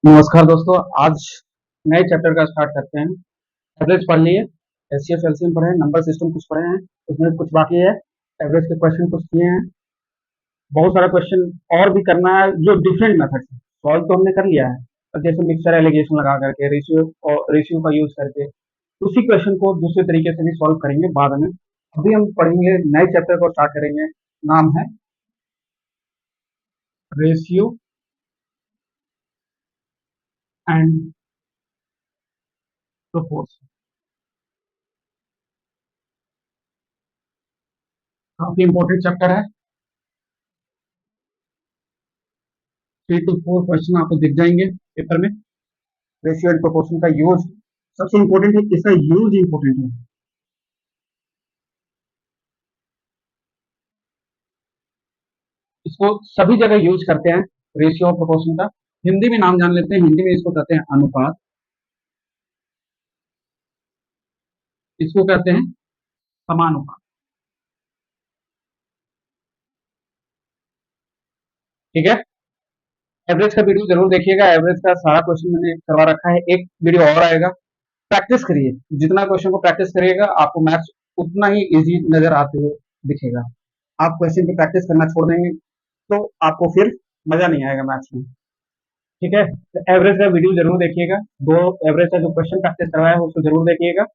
नमस्कार दोस्तों। आज नए चैप्टर का स्टार्ट करते हैं। एवरेज पढ़ लिए, एचसीएफ एलसीएम पढ़े हैं, नंबर सिस्टम कुछ पढ़े हैं, उसमें कुछ बाकी है। एवरेज के क्वेश्चन कुछ किए हैं, बहुत सारा क्वेश्चन और भी करना है जो डिफरेंट मेथड से सॉल्व तो हमने कर लिया है। और जैसे मिक्सर एलिगेशन लगा करके, रेशियो और रेशियो का यूज करके उसी क्वेश्चन को दूसरे तरीके से भी सॉल्व करेंगे बाद में। अभी हम पढ़ेंगे, नए चैप्टर को स्टार्ट करेंगे। नाम है रेशियो एंड प्रोपोर्शन। काफी इंपॉर्टेंट चैप्टर है। 3 to 4 क्वेश्चन आपको दिख जाएंगे पेपर में। रेशियो एंड प्रोपोर्शन का यूज सबसे इंपॉर्टेंट है, इसका यूज इंपॉर्टेंट है। इसको सभी जगह यूज करते हैं, रेशियो और प्रोपोर्शन का। हिंदी में नाम जान लेते हैं, हिंदी में इसको कहते हैं अनुपात, इसको कहते हैं समानुपात। ठीक है। एवरेज का वीडियो जरूर देखिएगा, एवरेज का सारा क्वेश्चन मैंने करवा रखा है, एक वीडियो और आएगा। प्रैक्टिस करिए, जितना क्वेश्चन को प्रैक्टिस करिएगा आपको मैथ्स उतना ही इजी नजर आते हुए दिखेगा। आप क्वेश्चन की प्रैक्टिस करना छोड़ देंगे तो आपको फिर मजा नहीं आएगा मैथ्स में। ठीक है, तो एवरेज का वीडियो जरूर देखिएगा, दो एवरेज का जो क्वेश्चन प्रैक्टिस करवाया है उसको जरूर देखिएगा।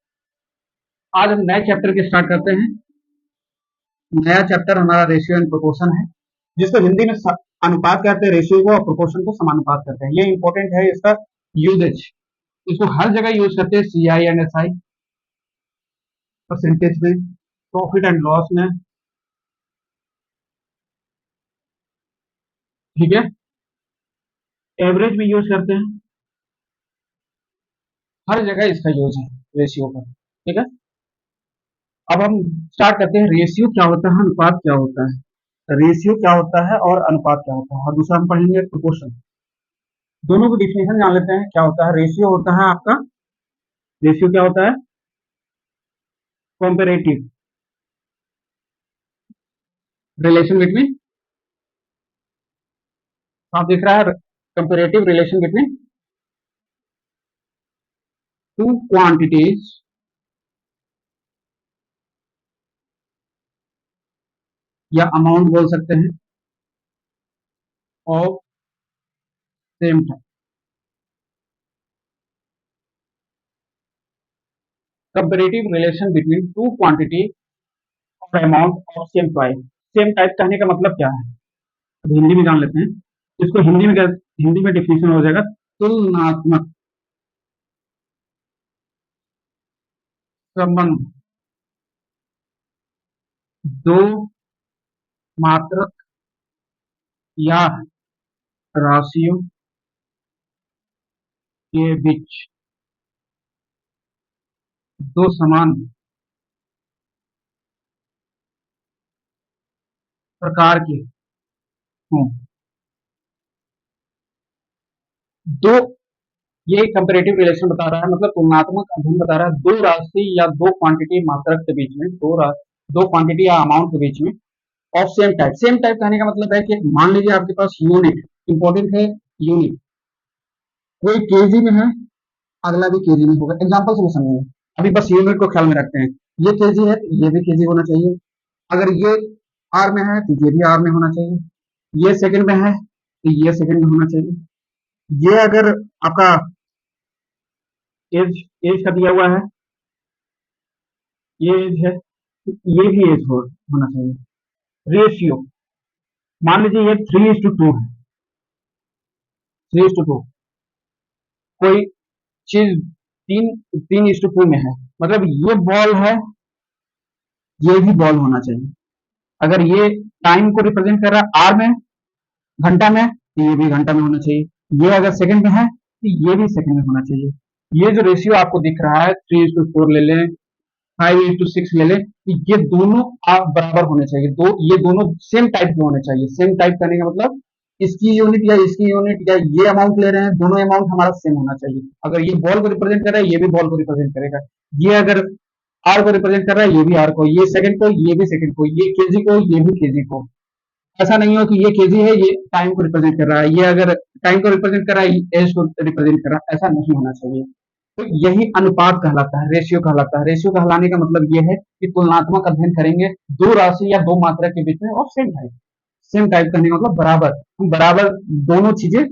आज हम नए चैप्टर के स्टार्ट करते हैं। नया चैप्टर हमारा रेशियो एंड प्रोपोर्शन है, जिसको हिंदी में अनुपात कहते हैं, रेशियो को, और प्रोपोर्शन को समानुपात कहते हैं। ये इंपॉर्टेंट है, इसका यूजेज, इसको हर जगह यूज करते हैं, सीआई एंड एसआई, परसेंटेज में, प्रॉफिट एंड लॉस में। ठीक है, एवरेज में यूज करते हैं, हर जगह इसका यूज है रेशियो का। ठीक है, अब हम स्टार्ट करते हैं। रेशियो क्या होता है, अनुपात क्या होता है। रेशियो क्या होता है और अनुपात क्या होता है, और दूसरा हम पढ़ेंगे प्रोपोर्शन। दोनों की डिफिनेशन जान लेते हैं। क्या होता है रेशियो? होता है आपका, रेशियो क्या होता है, कंपैरेटिव रिलेशन बिटवीन, आप देख रहा है, comparative relation between two quantities या अमाउंट बोल सकते हैं of same type. Comparative relation between two quantity और amount of same type. Same type कहने का मतलब क्या है, अब हिंदी में जान लेते हैं। इसको हिंदी में हिंदी में डिफिनेशन हो जाएगा, तुलनात्मक संबंध दो मात्रक या राशियों के बीच दो समान प्रकार के हों। दो, ये कंपैरेटिव रिलेशन बता रहा है, मतलब तुलनात्मक अध्ययन बता रहा है, दो राशि या दो क्वांटिटी मात्रक के बीच में, दो क्वांटिटी या अमाउंट के बीच में of same type. Same type कहने का मतलब है कि मान लीजिए आपके पास यूनिट, इंपॉर्टेंट है यूनिट, कोई केजी में है, अगला भी केजी में होगा। एग्जांपल से समझेंगे, अभी बस यूनिट को ख्याल में रखते हैं। ये केजी है तो ये भी केजी होना चाहिए। अगर ये आर में है तो ये भी आर में होना चाहिए। ये सेकंड में है तो ये सेकंड में होना चाहिए। ये अगर आपका एज एज का दिया हुआ है, ये एज है तो ये भी एज होना चाहिए। रेशियो, मान लीजिए ये 3:2 है, 3:2, कोई चीज तीन 3:2 में है, मतलब ये बॉल है, ये भी बॉल होना चाहिए। अगर ये टाइम को रिप्रेजेंट कर रहा है आर में, घंटा में, तो ये भी घंटा में होना चाहिए। ये अगर सेकंड में है तो ये भी सेकंड में होना चाहिए। ये जो रेशियो आपको दिख रहा है, 3:4 ले लें, 5:6 ले लें, तो ये दोनों आप बराबर होने चाहिए। ये दोनों सेम टाइप के होने चाहिए। सेम टाइप करने का मतलब इसकी यूनिट या इसकी यूनिट या ये अमाउंट ले रहे हैं, दोनों अमाउंट हमारा सेम होना चाहिए। अगर ये बॉल को रिप्रेजेंट कर रहा है, ये भी बॉल को रिप्रेजेंट करेगा। ये अगर आर को रिप्रेजेंट कर रहा है, ये भी आर को, ये सेकंड को, ये भी सेकंड को, ये केजी को, ये भी केजी को। ऐसा नहीं हो कि ये केजी है, ये टाइम को रिप्रेजेंट कर रहा है, ये अगर टाइम को रिप्रेजेंट कर रहा है, एज को रिप्रेजेंट कर रहा है, ऐसा नहीं होना चाहिए। तो यही अनुपात कहलाता है, रेशियो कहलाता है। रेशियो कहलाने का मतलब ये है कि तुलनात्मक अध्ययन करेंगे दो राशि या दो मात्रा के बीच में और सेम टाइप। सेम टाइप करने का मतलब बराबर, हम बराबर दोनों चीजें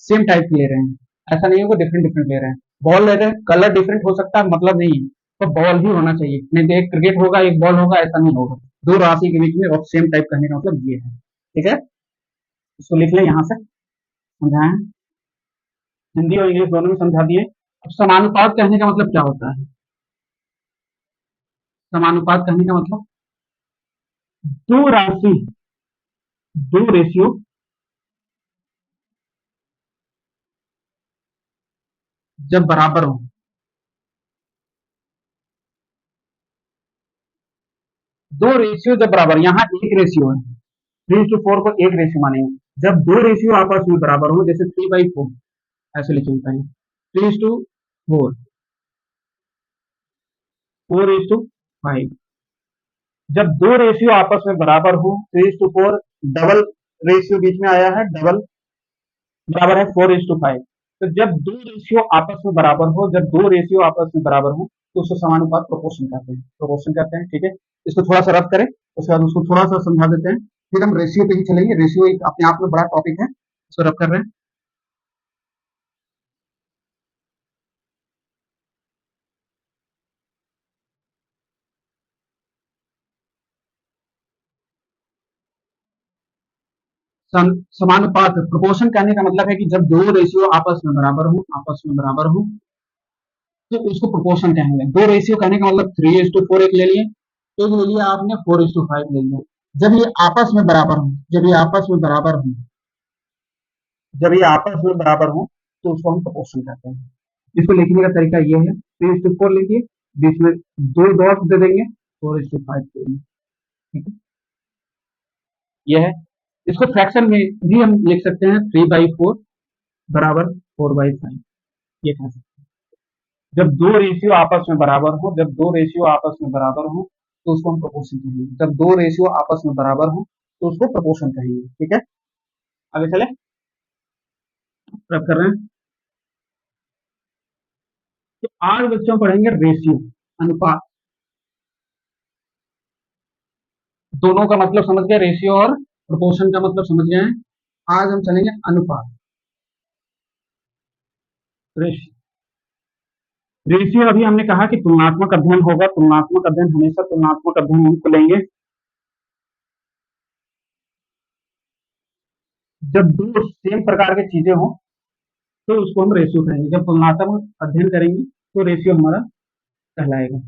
सेम टाइप की ले रहे हैं। ऐसा नहीं होगा डिफरेंट डिफरेंट ले रहे हैं। बॉल ले रहे हैं, कलर डिफरेंट हो सकता है, मतलब नहीं है, तो बॉल ही होना चाहिए, नहीं तो एक क्रिकेट होगा एक बॉल होगा, ऐसा नहीं होगा। दो राशि के बीच में और सेम टाइप करने का मतलब ये है। ठीक है, इसको लिख लें यहाँ से, समझाएं, हिंदी और इंग्लिश दोनों में समझा दिए। अब समानुपात कहने का मतलब क्या होता है? समानुपात कहने का मतलब दो राशि, दो रेशियो जब बराबर हो, दो रेशियो जब बराबर, यहाँ एक रेशियो है, 3:4 को एक रेशियो मानेंगे। जब दो रेशियो आपस में बराबर हो, जैसे 3/4, ऐसे लिखेंगे पहले, 3:4, 4:5। जब दो रेशियो आपस में बराबर हो, 3:4, डबल रेशियो बीच में आया है, डबल बराबर है 4:5। तो जब दो रेशियो आपस में बराबर हो, जब दो रेशियो आपस में बराबर हो, तो उसको समानुपात प्रोपोर्शन कहते हैं, प्रोपोर्शन कहते हैं। ठीक है, इसको थोड़ा सा रफ करें, उसके बाद उसको थोड़ा सा समझा देते हैं, फिर हम रेशियो पे ही चलेंगे। रेशियो एक अपने आप में बड़ा टॉपिक है, इसको रफ कर रहे हैं। समानुपात प्रोपोर्शन कहने का मतलब है कि जब दो रेशियो आपस में बराबर हो, आपस में बराबर हो, तो उसको प्रोपोर्शन कहेंगे। दो रेशियो कहने का मतलब 3:4 एक ले लिए, एक ले लिया आपने, 4:5 ले लिया। जब ये आपस में बराबर हो, जब ये आपस में बराबर हो, जब ये आपस में बराबर हो, तो उसको हम प्रोपोर्शन कहते हैं। इसको लिखने का तरीका ये है, 3:4 लिखिए, बीच में दो डॉट दे देंगे, 4:5 देंगे। ठीक है, ये है। इसको फ्रैक्शन में भी हम लिख सकते हैं, 3/4 बराबर 4/5, ये कह सकते हैं। जब दो रेशियो आपस में बराबर हो, जब दो रेशियो आपस में बराबर हो, तो उसको हम प्रोपोर्शन कहेंगे। जब दो रेशियो आपस में बराबर हो, तो उसको प्रोपोर्शन कहेंगे। ठीक है, आगे चले, रब कर रहे हैं। तो आज बच्चों पढ़ेंगे रेशियो, अनुपात। दोनों का मतलब समझ गए, रेशियो और प्रोपोर्शन का मतलब समझ गए हैं। आज हम चलेंगे अनुपात। रेशियो, रेशियो अभी हमने कहा कि तुलनात्मक अध्ययन होगा, तुलनात्मक अध्ययन हमेशा तुलनात्मक अध्ययन को लेंगे। जब दो सेम प्रकार की चीजें हो, तो उसको हम रेशियो कहेंगे। जब तुलनात्मक अध्ययन करेंगे, तो रेशियो हमारा कहलाएगा।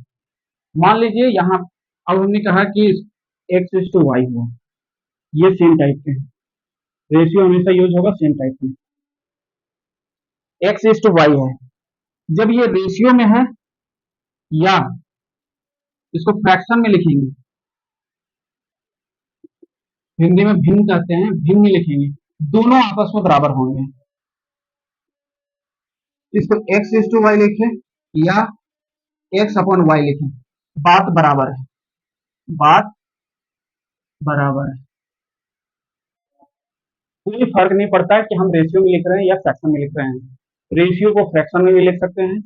मान लीजिए यहाँ, अब हमने कहा कि x:y हुआ, ये सेम टाइप के हैं, रेशियो हमेशा यूज होगा सेम टाइप में। x:y है, जब ये रेशियो में है, या इसको फ्रैक्शन में लिखेंगे, हिंदी में भिन्न कहते हैं, भिन्न लिखेंगे, दोनों आपस में बराबर होंगे। इसको x:y लिखें या x/y लिखें, बात बराबर है, बात बराबर है। कोई फर्क नहीं पड़ता है कि हम रेशियो में लिख रहे हैं या फ्रैक्शन में लिख रहे हैं। रेशियो को फ्रैक्शन में भी लिख सकते हैं,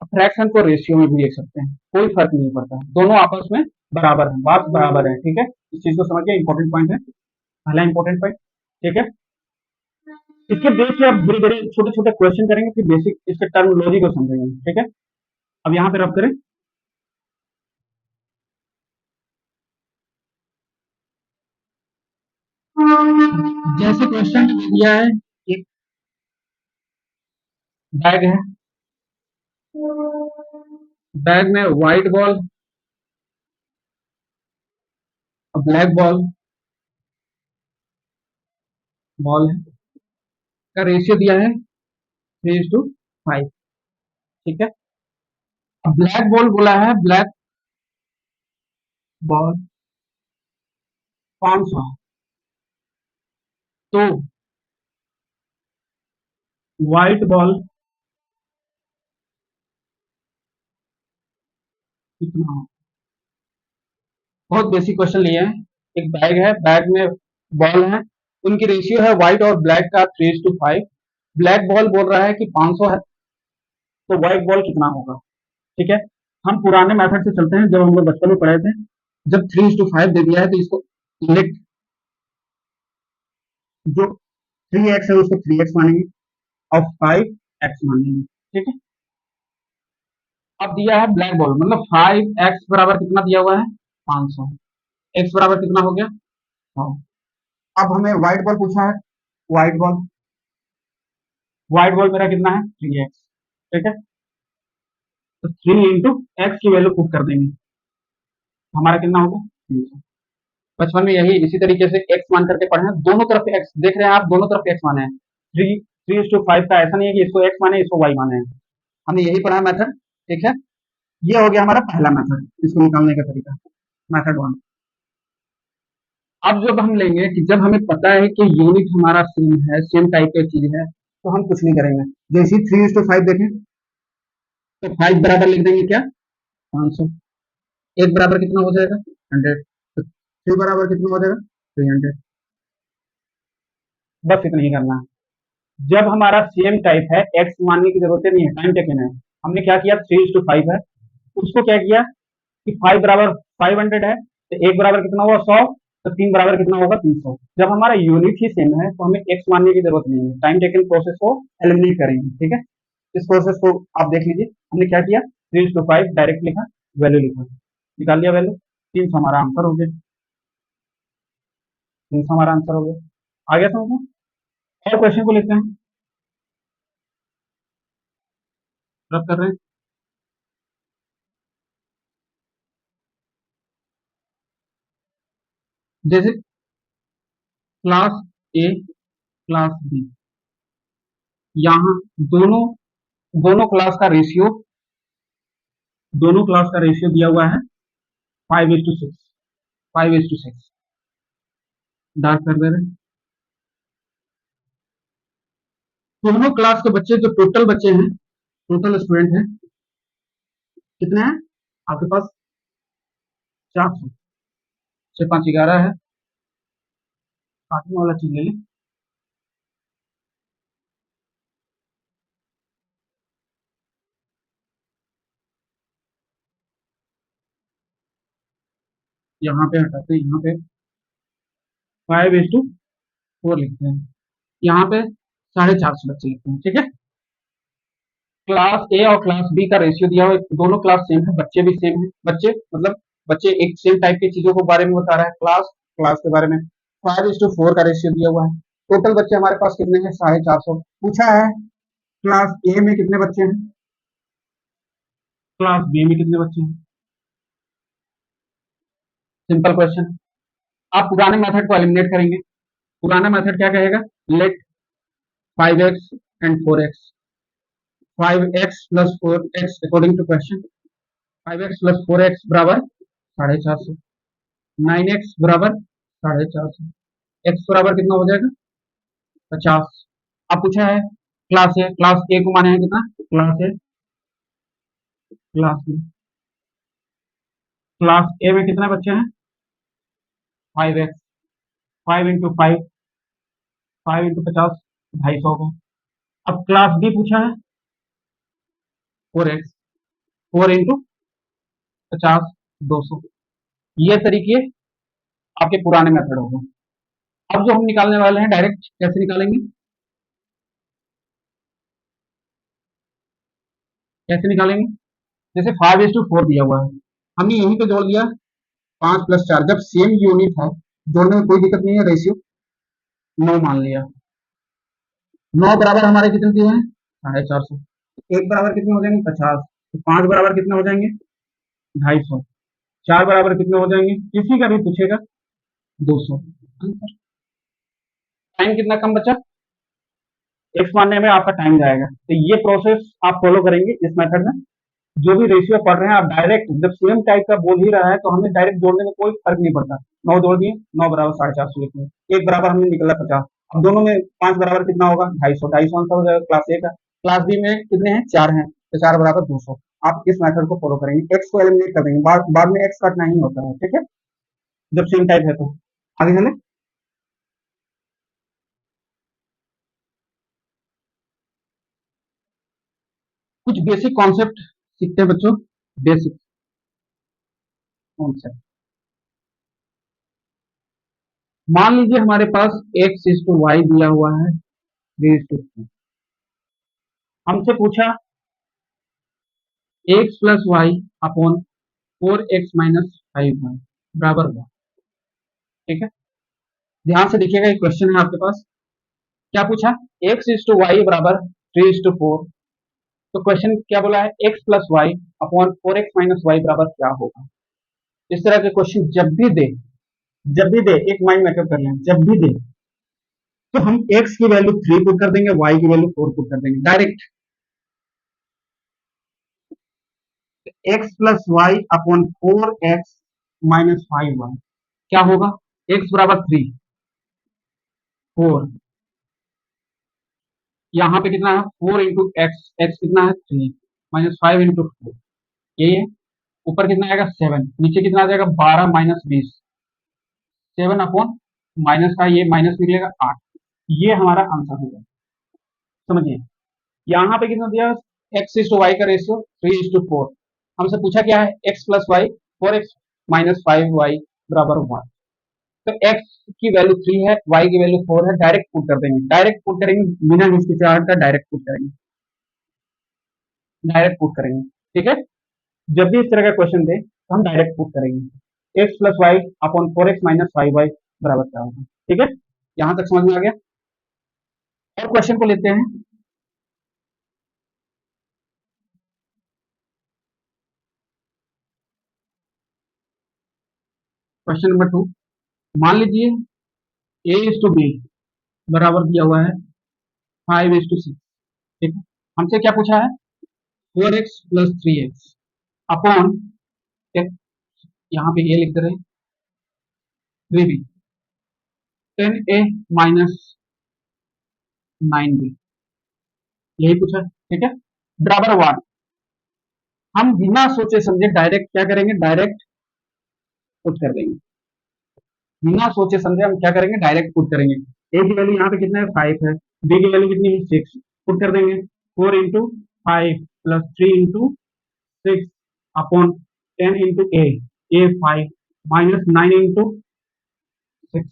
फ्रैक्शन को रेशियो में भी लिख सकते हैं, कोई फर्क नहीं पड़ता, दोनों आपस में बराबर है, बात बराबर है। ठीक है, इस चीज को समझिए, इंपॉर्टेंट पॉइंट है, पहला इंपॉर्टेंट पॉइंट। ठीक है, इसके बेस पे आप बड़े बड़े छोटे छोटे क्वेश्चन करेंगे, फिर बेसिक इसके टर्मिनोलॉजी को समझेंगे। ठीक है, अब यहाँ पे रब करें। जैसे क्वेश्चन दिया है, एक बैग है, बैग में white ball, black ball, ball है, का रेशियो दिया है 3:5। ठीक है, ब्लैक बॉल बोला है, ब्लैक बॉल 500, तो व्हाइट बॉल कितना हो? बहुत बेसिक क्वेश्चन लिए हैं। एक बैग है, बैग में बॉल हैं, उनकी रेशियो है व्हाइट और ब्लैक का 3:5। ब्लैक बॉल बोल रहा है कि 500 है, तो व्हाइट बॉल कितना होगा? ठीक है, हम पुराने मेथड से चलते हैं, जब हम लोग बचपन में पढ़े थे। जब 3:5 दे दिया है तो इसको लेट, जो 3x है उसको 3x मानेंगे और 5x मानेंगे। ठीक है, अब दिया है ब्लैक बॉल, मतलब 5x बराबर कितना दिया हुआ है? 500। x बराबर कितना हो गया? 100। अब हमें व्हाइट बॉल पूछा है, व्हाइट बॉल, व्हाइट बॉल मेरा कितना है? 3x। ठीक है, तो 3 × x की वैल्यू पुट कर देंगे, हमारा कितना होगा? 300। बचपन में यही इसी तरीके से x मान करके पढ़े हैं, दोनों तरफ x देख रहे हैं आप, दोनों तरफ x माने हैं। 3:5 का ऐसा नहीं है कि इसको x माने इसको y माने हैं, हमने यही पढ़ा मेथड। ठीक है, ये हो गया हमारा पहला मेथड, इसको निकालने का तरीका, मेथड 1। अब जब हम लेंगे कि जब हमें पता है कि यूनिट हमारा सेम है, सेम टाइप की चीज है, तो हम कुछ नहीं करेंगे। जैसे 3:5 देखें तो 5 बराबर लिख देंगे क्या? 500। एक बराबर कितना हो जाएगा? 100। तो 3 बराबर कितना हो जाएगा? 300। बस इतना ही करना है। जब हमारा सेम टाइप है, एक्स मानने की जरूरत नहीं है, टाइम टेकन है। हमने क्या किया? 3:5 है, उसको क्या किया कि 5 बराबर 500 है, तो एक बराबर कितना हुआ? 100। तो 3 बराबर कितना होगा? 300। जब हमारा यूनिट ही सेम है तो हमें एक्स मानने की जरूरत नहीं है, टाइम टेकन प्रोसेस को एलिमिनेट करेंगे। ठीक है, इस प्रोसेस को आप देख लीजिए, हमने क्या किया? 3:5 डायरेक्ट लिखा, वैल्यू लिखा, निकाल लिया वैल्यू, 300 हमारा आंसर हो गया। 300 हमारा आंसर हो गया। आ गया समझ में? और क्वेश्चन को लेते हैं, रब कर रहे हैं। जैसे क्लास ए, क्लास बी, यहाँ दोनों दोनों क्लास का रेशियो, दोनों क्लास का रेशियो दिया हुआ है 5:6। 5:6 डार्क कर दे रहे हैं। दोनों क्लास के बच्चे जो टोटल बच्चे हैं, टोटल स्टूडेंट हैं, कितने हैं आपके पास? 400। 6×5 = 11 है, काटने वाला चीज ले लें। यहाँ पे हटाते हैं, यहाँ पे 5:4 लिखते हैं, यहाँ पे 450 बच्चे लिखते हैं। ठीक है, क्लास ए और क्लास बी का रेशियो दिया हुआ है, दोनों क्लास सेम है, बच्चे भी सेम है, बच्चे मतलब बच्चे एक सेम टाइप की चीजों के बारे में बता रहा है, क्लास क्लास के बारे में। 5:4 का रेशियो दिया हुआ है, टोटल बच्चे हमारे पास कितने हैं? 450 पूछा है। क्लास ए में कितने बच्चे हैं? क्लास बी में कितने बच्चे हैं? Simple question. आप पुराने मेथड को एलिमिनेट करेंगे। पुराना मेथड क्या कहेगा? Let 5x and 4x, 5x plus 4x according to question, 5x plus 4x बराबर 450, 9x बराबर 450, x बराबर कितना हो जाएगा? 50। अब पूछा है क्लास ए को माने हैं कितना? क्लास ए क्लास ए में कितने बच्चे हैं? 5x, 5 × 5, 5 × 50, 250 होगा। अब क्लास बी पूछा है 4x, 4 × 50, 200। ये तरीके आपके पुराने मेथड हो गए। अब जो हम निकालने वाले हैं, डायरेक्ट कैसे निकालेंगे? कैसे निकालेंगे? जैसे 5:4 दिया हुआ है, हमने यहीं पे जोड़ दिया 5 + 4, जब सेम यूनिट है जोड़ने में कोई दिक्कत नहीं है, रेशियो 9 मान लिया। 9 बराबर हमारे कितने दिए हैं? 450। एक बराबर कितने हो जाएंगे? 50। तो 5 बराबर कितने हो जाएंगे? 250। 4 बराबर कितने हो जाएंगे? किसी का भी पूछेगा 200। टाइम कितना कम बचा? एक्स मानने में आपका टाइम जाएगा। तो ये प्रोसेस आप फॉलो करेंगे इस मेथड में। जो भी रेशियो पढ़ रहे हैं आप डायरेक्ट, जब सेम टाइप का बोल ही रहा है तो हमें डायरेक्ट जोड़ने में कोई फर्क नहीं पड़ता। 9 जोड़ दिए, 9 बराबर 450 लिखे, एक बराबर हमने निकला 50। अब दोनों में 5 बराबर कितना होगा? 250। 250 आंसर हो जाएगा क्लास ए का। क्लास बी में कितने हैं? 4 हैं, तो 4 बराबर 200। आप इस मेथड को फॉलो करेंगे, एक्स को एलिमिनेट कर देंगे, बाद में एक्स काटना ही होता है। ठीक है, जब सेम टाइप है तो। आगे चले, कुछ बेसिक कॉन्सेप्ट सीखते हैं बच्चों, बेसिक कॉन्सेप्ट। मान लीजिए हमारे पास एक्स इज टू वाई दिया हुआ है 3:4। हमसे पूछा x plus y upon 4x minus 5y बराबर हुआ। ठीक है, ध्यान से देखिएगा, एक क्वेश्चन है आपके पास। क्या पूछा? एक्स इज टू वाई बराबर 3:4। तो क्वेश्चन क्या बोला है? X plus y upon 4x minus y बराबर क्या होगा? इस तरह के क्वेश्चन जब भी दे एक माइंड मेकअप कर लें, जब भी दे तो हम एक्स की वैल्यू 3 पुट कर देंगे, वाई की वैल्यू 4 पुट कर देंगे direct. X plus y upon 4x minus 5y क्या होगा? एक्स बराबर 3, 4, यहाँ पे कितना है? 4 इंटू एक्स, एक्स कितना है? 3 माइनस 5 इंटू 4, यही है। ऊपर कितना आएगा? 7, नीचे कितना आ जाएगा? 12 माइनस 20, 7 अपॉन माइनस का ये माइनस निकलेगा 8। ये हमारा आंसर होगा, समझिए। यहाँ पे कितना दिया? एक्स इज टू वाई का रेशियो 3:4। हमसे पूछा क्या है? X plus Y 4x minus 5y बराबर 1। तो एक्स की वैल्यू 3 है, वाई की वैल्यू 4 है, डायरेक्ट पुट कर देंगे, डायरेक्ट पुट करेंगे बिना हिचकिचाहट का, डायरेक्ट पुट करेंगे, डायरेक्ट पुट करेंगे। ठीक है, जब भी इस तरह का क्वेश्चन दे तो हम डायरेक्ट पुट करेंगे। X plus y upon 4x minus 5y बराबर क्या होगा? ठीक है, यहां तक समझ में आ गया। और क्वेश्चन को लेते हैं। क्वेश्चन नंबर 2, मान लीजिए ए इज टू बी बराबर दिया हुआ है 5:6। ठीक है, हमसे क्या पूछा है? 4x प्लस 3x अपॉन, यहाँ पे ए लिख दे रहे हैं, 3b 10a माइनस 9b, यही पूछा। ठीक है, बराबर 1। हम बिना सोचे समझे डायरेक्ट क्या करेंगे? डायरेक्ट पुट कर देंगे। बिना सोचे समझे हम क्या करेंगे? डायरेक्ट पुट करेंगे। ए की वैल्यू यहाँ पे कितना है? 5 है, बी की वैल्यू कितनी है? 6, पुट कर देंगे। 4 into 5 plus 3 into 6 upon 10 into a 5 minus 9 into 6।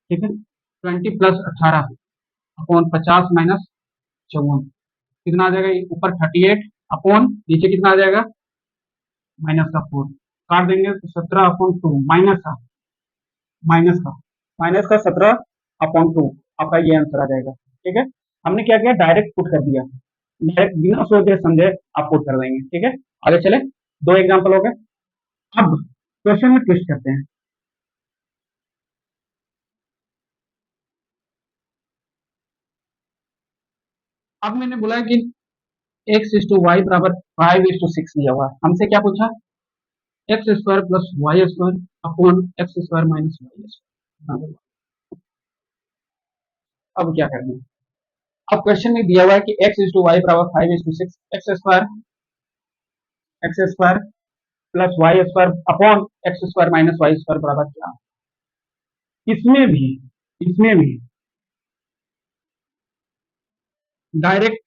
ठीक है, 20 प्लस 18 अपॉन 50 माइनस 54 कितना आ जाएगा? ऊपर 38 अपॉन नीचे कितना आ जाएगा? माइनस का 4 काट देंगे तो 17 अपॉन 2 माइनस का 17 अपॉन 2 आपका ये आंसर आ जाएगा। ठीक है, हमने क्या किया? डायरेक्ट पुट कर दिया, डायरेक्ट बिना सोचे समझे आप पुट कर देंगे। ठीक है, आगे चले, 2 एग्जांपल हो गए। अब क्वेश्चन में ट्विस्ट करते हैं। अब मैंने बोला कि एक्स इज टू वाई बराबर 5:6 दिया हुआ है। हमसे क्या पूछा? X square plus y square upon x square minus y square. अब क्या करेंगे? अब क्वेश्चन में दिया हुआ है कि एक्स इज टू वाई बराबर 5:6, x square plus y square upon x square minus y square बराबर क्या? इसमें भी डायरेक्ट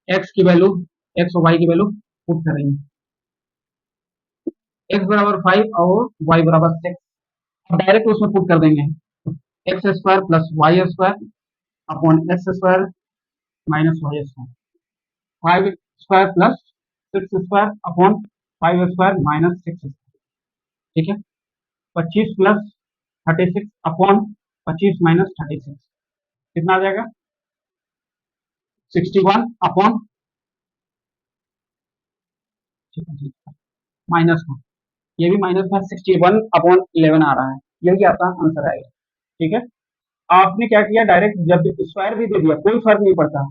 एक्स की वैल्यू, एक्स और वाई की वैल्यू पुट करेंगे। एक्स बराबर 5 और वाई बराबर 6, डायरेक्ट उसमें पुट कर देंगे। X square plus y square upon x square minus y square, 5 square plus 6 square upon 5 square minus 6 square. ठीक है, 25 प्लस 36 अपॉन 25 माइनस 36 कितना आ जाएगा? 61 अपॉन माइनस का, ये भी माइनस का 61 अपॉन 11 आ रहा है, यही आपका आंसर आएगा। ठीक है, आपने क्या किया? डायरेक्ट जब स्क्वायर भी दे दिया कोई फर्क नहीं पड़ता,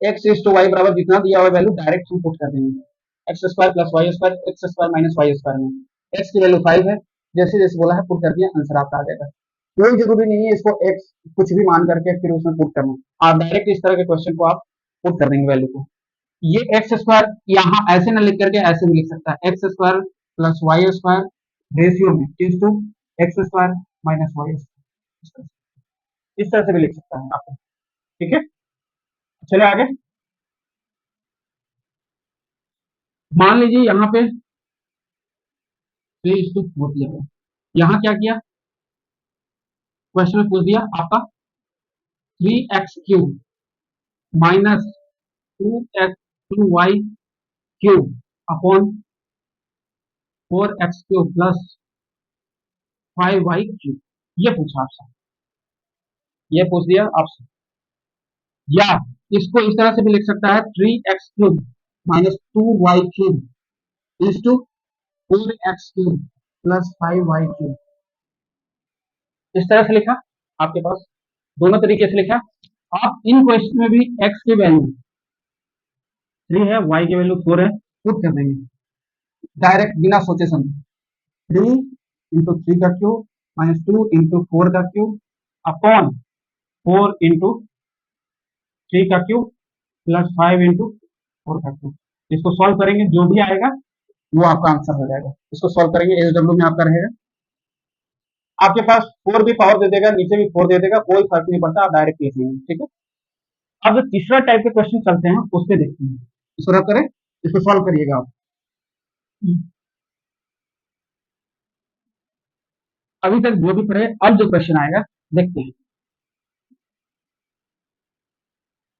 एक्स इज टू वाई बराबर जितना दिया हुआ वैल्यू डायरेक्ट हम पुट कर देंगे। X square plus y square, x square minus y square में एक्स की वैल्यू 5 है, जैसे जैसे बोला है पुट कर दिया, आंसर आपका आ जाएगा। कोई जरूरी नहीं है इसको एक्स कुछ भी मान करके फिर उसमें पुट करना, आप डायरेक्ट इस तरह के क्वेश्चन को आप पुट कर देंगे वैल्यू को। ये एक्स स्क्वायर यहाँ ऐसे ना लिख करके ऐसे भी लिख सकता है, x square plus y square ratio में is to x square minus y square, इस तरह से भी लिख सकता है आपको। ठीक है, चले आगे। मान लीजिए यहाँ पे 3:4 दिया गया, यहाँ क्या किया, क्वेश्चन में पूछ दिया आपका 3x³ minus 2x2y³ upon 4x³ plus 5y³, ये पूछा आपसे, ये पूछ दिया आपसे। या इसको इस तरह से भी लिख सकता है 3x³ minus 2y³ is to 4x³ plus 5y³, इस तरह से लिखा आपके पास, दोनों तरीके से लिखा। आप इन क्वेश्चन में भी x की वैल्यू 3 है, y की वैल्यू 4 है, पुट कर देंगे डायरेक्ट बिना सोचे समझे। 3 × 3 का क्यूब माइनस 2 × 4 का क्यूब अपॉन 4 × 3 का क्यूब प्लस 5 × 4 का क्यूब। इसको सॉल्व करेंगे, जो भी आएगा वो आपका आंसर हो जाएगा। इसको सॉल्व करेंगे, SW में आपका रहेगा, आपके पास 4 भी पावर दे देगा, नीचे भी 4 दे देगा, कोई फर्क नहीं पड़ता, आप डायरेक्ट लिख लेंगे, ठीक है। अब जो तीसरा टाइप के क्वेश्चन चलते हैं उस पर देखते हैं, इसको रख करें, इसको सॉल्व करिएगा आप। अभी तक जो भी पढ़े, अब जो क्वेश्चन आएगा देखते हैं।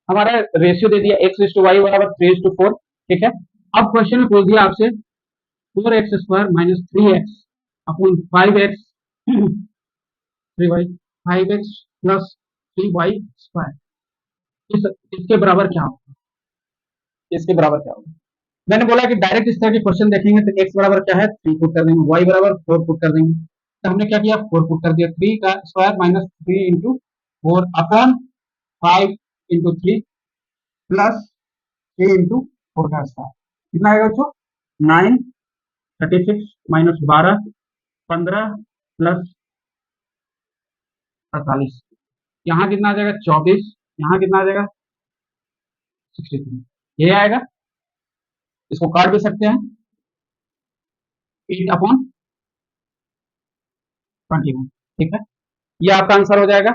हमारा रेशियो दे दिया x/y बराबर 3:4, ठीक है। अब क्वेश्चन में पूछ दिया आपसे 4x² minus 3x upon 5x 3y 5x plus 3y², इसके बराबर क्या होगा, इसके बराबर क्या होगा। मैंने बोला कि डायरेक्ट इस तरह के क्वेश्चन देखेंगे तो x बराबर क्या है 3 पुट कर देंगे, y बराबर 4 पुट कर देंगे। तो हमने क्या किया, 4 पुट कर दिया, 3 का स्क्वायर माइनस 3 × 4 अपॉन 5 × 3 प्लस 3 × 4 का स्क्वायर, कितना आएगा बच्चों 9, 36 माइनस 12 15 प्लस 48, यहाँ कितना आ जाएगा 24, यहाँ कितना आ जाएगा 63, ये आएगा। इसको काट भी सकते हैं, 8/21, ठीक है। ये आपका आंसर हो जाएगा,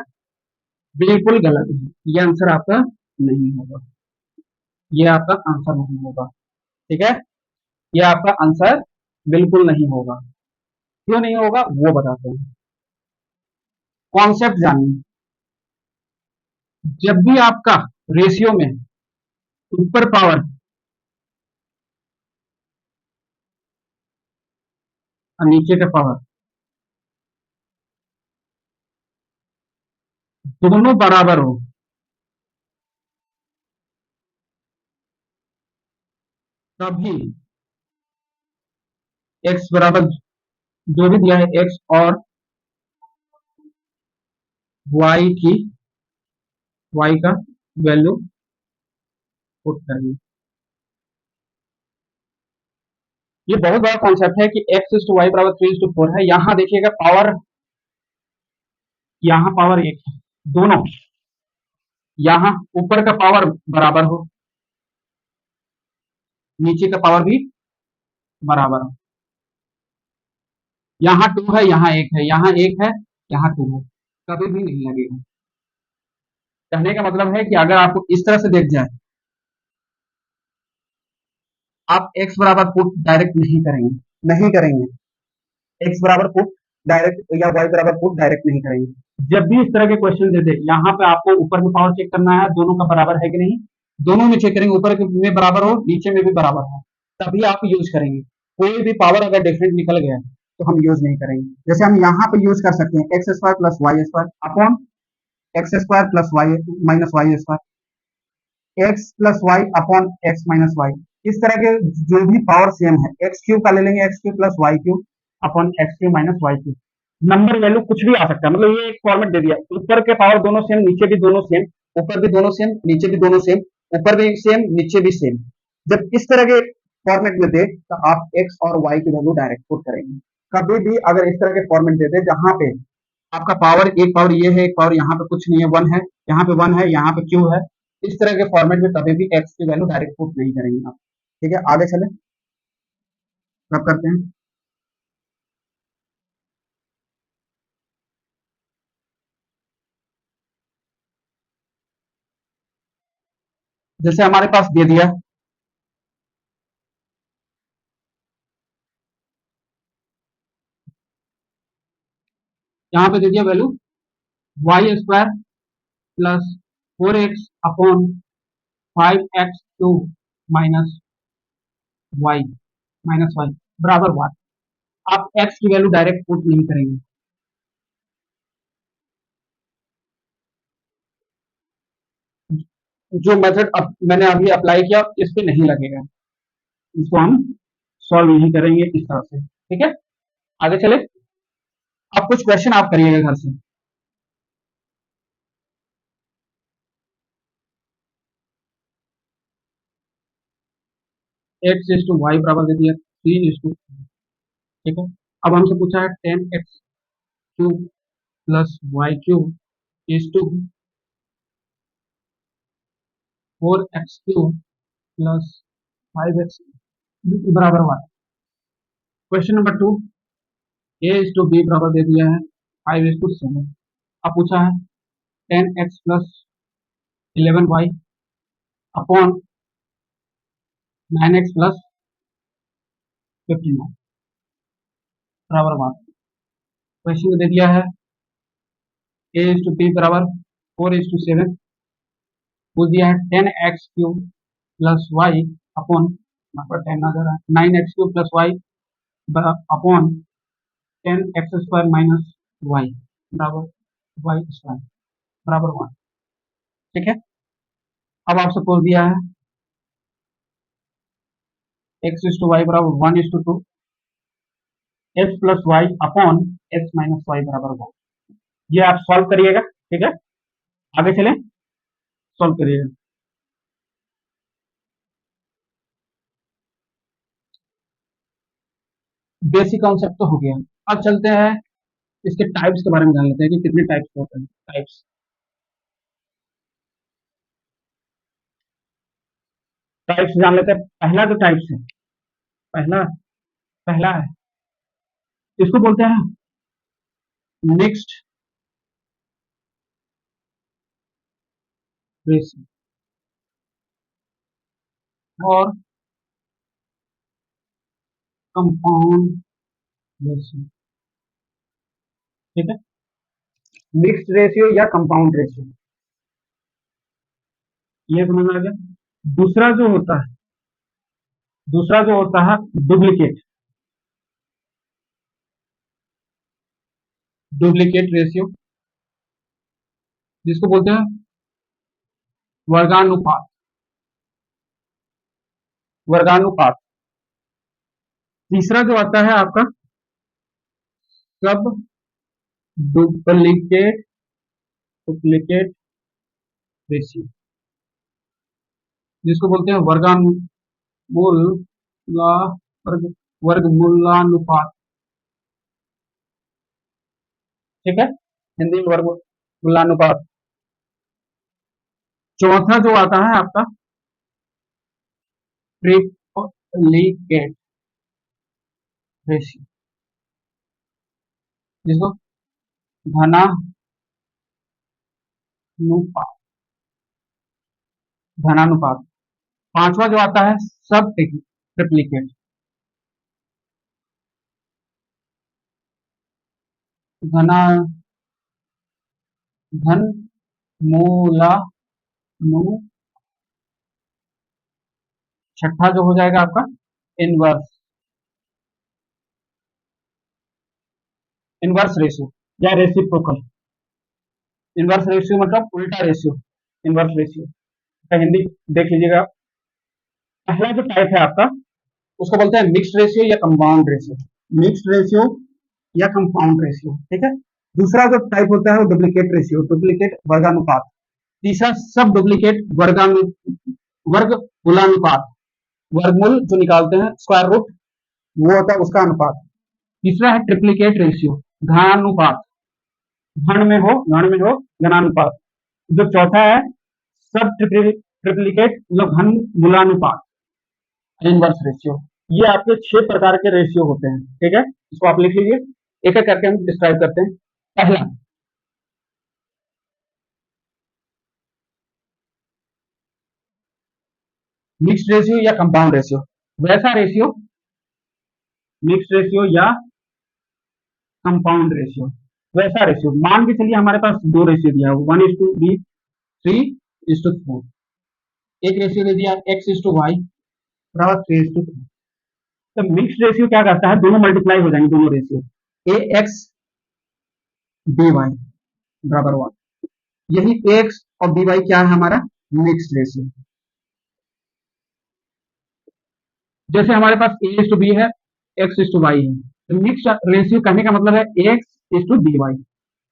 बिल्कुल गलत है, ये आंसर आपका नहीं होगा, ये आपका आंसर नहीं होगा, ठीक है। ये आपका आंसर बिल्कुल नहीं होगा, क्यों नहीं होगा वो बताते हैं। कॉन्सेप्ट जानिए, जब भी आपका रेशियो में ऊपर पावर और नीचे का पावर दोनों बराबर हो, तभी x बराबर जो भी दिया है x और y का वैल्यू पुट करेंगे। ये बहुत बड़ा कॉन्सेप्ट है कि x/y बराबर 3:4 है। यहाँ देखिएगा पावर, यहाँ पावर एक है, दोनों, यहाँ ऊपर का पावर बराबर हो, नीचे का पावर भी बराबर हो, यहाँ 2 है, यहाँ 1 है, यहाँ 1 है, यहाँ 2 है, कभी भी नहीं लगेगा। कहने का मतलब है कि अगर आपको इस तरह से देख जाए, आप x बराबर पुट डायरेक्ट नहीं करेंगे, नहीं करेंगे, x बराबर पुट डायरेक्ट या y बराबर पुट डायरेक्ट नहीं करेंगे। जब भी इस तरह के क्वेश्चन दे दे, यहाँ पे आपको ऊपर में पावर चेक करना है, दोनों का बराबर है कि नहीं, दोनों में चेक करेंगे, ऊपर में बराबर हो, नीचे में भी बराबर हो, तभी आप यूज करेंगे। कोई भी पावर अगर डिफरेंट निकल गया तो हम यूज नहीं करेंगे। जैसे हम यहाँ पे यूज कर सकते हैं x² plus y² upon x² plus y minus y², x plus y upon x minus y, इस तरह के जो भी पावर सेम है, x³ का ले लेंगे, x³ plus y³ upon x³ minus y³, number value कुछ भी आ सकता है, मतलब ये एक फॉर्मेट दे दिया, ऊपर के पावर दोनों सेम, नीचे भी दोनों सेम, ऊपर भी दोनों सेम, नीचे भी दोनों सेम, ऊपर भी सेम, नीचे भी सेम। जब इस तरह के फॉर्मेट में दे तो आप x और y की वैल्यू डायरेक्ट पुट करेंगे। कभी भी अगर इस तरह के फॉर्मेट दे दे जहां पे आपका पावर, एक पावर ये है, एक पावर यहाँ पे कुछ नहीं है, 1 है, यहाँ पे 1 है, यहाँ पे q है, इस तरह के फॉर्मेट में कभी भी x की वैल्यू डायरेक्ट पुट नहीं करेंगे आप, ठीक है। आगे चले, अब करते हैं। जैसे हमारे पास दे दिया यहाँ पे दे दिया value y square plus 4x upon 5x³ minus y बराबर 1। आप x की वैल्यू डायरेक्ट पुट नहीं करेंगे, जो मेथड मैंने अभी अप्लाई किया इस पे नहीं लगेगा, इसको हम सॉल्व नहीं करेंगे इस तरह से। ठीक है, आगे चले। अब कुछ क्वेश्चन आप करिएगा घर से। एक्स इज टू वाई बराबर दे दिया 3:2। ठीक है, अब हमसे पूछा है 10x³ plus y³ is to 4x³ plus 5x बराबर 1। Question number 2, a is to b बराबर दे दिया है 5:7। अब पूछा है 10x plus 11y upon 9x plus 59 बराबर 1। क्वेश्चन दे दिया है a इज टू b बराबर 4:7, पूछ दिया है 10x³ plus y upon 9x³ plus y upon 10x² minus y बराबर y² बराबर 1। ठीक है, अब आपसे पूछ दिया है x इज टू वाई बराबर 1:2, x plus y upon x minus y बराबर 1। ये आप सॉल्व करिएगा। ठीक है, आगे चले, सॉल्व करिएगा। बेसिक कॉन्सेप्ट तो हो गया, अब चलते हैं इसके टाइप्स के बारे में जान लेते हैं कि कितने टाइप्स होते हैं। टाइप्स जान लेते हैं। पहला जो टाइप्स है, पहला पहला है, इसको बोलते हैं मिक्स्ड रेशियो और कंपाउंड रेशियो। ठीक है, मिक्स्ड रेशियो या कंपाउंड रेशियो, ये समझ में आ गया। दूसरा जो होता है, दूसरा जो होता है डुप्लीकेट, डुप्लीकेट रेशियो, जिसको बोलते हैं वर्गानुपात, वर्गानुपात। तीसरा जो आता है आपका सब डुप्लीकेट, डुप्लीकेट रेशियो, जिसको बोलते हैं वर्गमूल, वर्गमूलानुपात। ठीक है, हिंदी में वर्गमूलानुपात। चौथा जो आता है आपका ट्रिप्लिकेट रेशियो, जिसको धनानुपात, धनानुपात। पांचवा जो आता है सब ट्रिप्लिकेट, धना धन मूलानु। छठा जो हो जाएगा आपका इनवर्स, इनवर्स रेशियो या रेसिप्रोकल। इनवर्स रेशियो मतलब उल्टा रेशियो, इनवर्स रेशियो का हिंदी देख लीजिएगा। पहला जो टाइप है आपका, उसको बोलते हैं मिक्स्ड रेशियो या कंपाउंड रेशियो, मिक्स्ड रेशियो या कंपाउंड रेशियो। ठीक है, दूसरा जो टाइप होता है वो डुप्लीकेट रेशियो, डुप्लीकेट वर्गानुपात। तीसरा सब डुप्लीकेट वर्गमूलानुपात, वर्गमूल जो निकालते हैं स्क्वायर रूट, वो होता है उसका अनुपात। तीसरा है ट्रिप्लीकेट रेशियो, घनानुपात, घन में हो घनानुपात। जो चौथा है सब ट्रिप्लीकेट मतलब घन मूलानुपात, इनवर्स रेशियो। ये आपके 6 प्रकार के रेशियो होते हैं। ठीक है, इसको आप लिख लीजिए, एक एक करके हम डिस्क्राइब करते हैं। पहला मिक्स्ड रेशियो या कंपाउंड रेशियो, वैसा रेशियो मिक्स्ड रेशियो या कंपाउंड रेशियो। वैसा रेशियो मान के चलिए हमारे पास दो रेशियो दिया है, 1:B, 3:4। एक रेशियो दे दिया x:y बराबर 3:3। तो मिक्स रेशियो क्या करता है, दोनों मल्टीप्लाई हो जाएंगे, दोनों रेशियो ax by बराबर 1। यही ax और by क्या है हमारा मिक्स रेशियो। जैसे हमारे पास a:b है, x:y है, तो मिक्स रेशियो कहने का मतलब है x:by,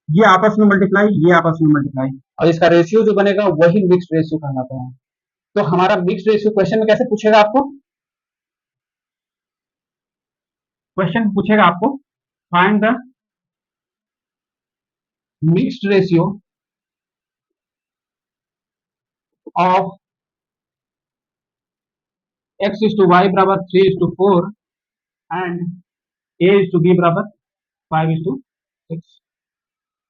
ये आपस में मल्टीप्लाई, ये आपस में मल्टीप्लाई, और इसका रेशियो जो बनेगा वही मिक्स रेशियो कहलाता है। तो हमारा मिक्स रेशियो क्वेश्चन में कैसे पूछेगा आपको, क्वेश्चन पूछेगा आपको find the mixed ratio of x:y बराबर 3:4 एंड a:b बराबर 5:6।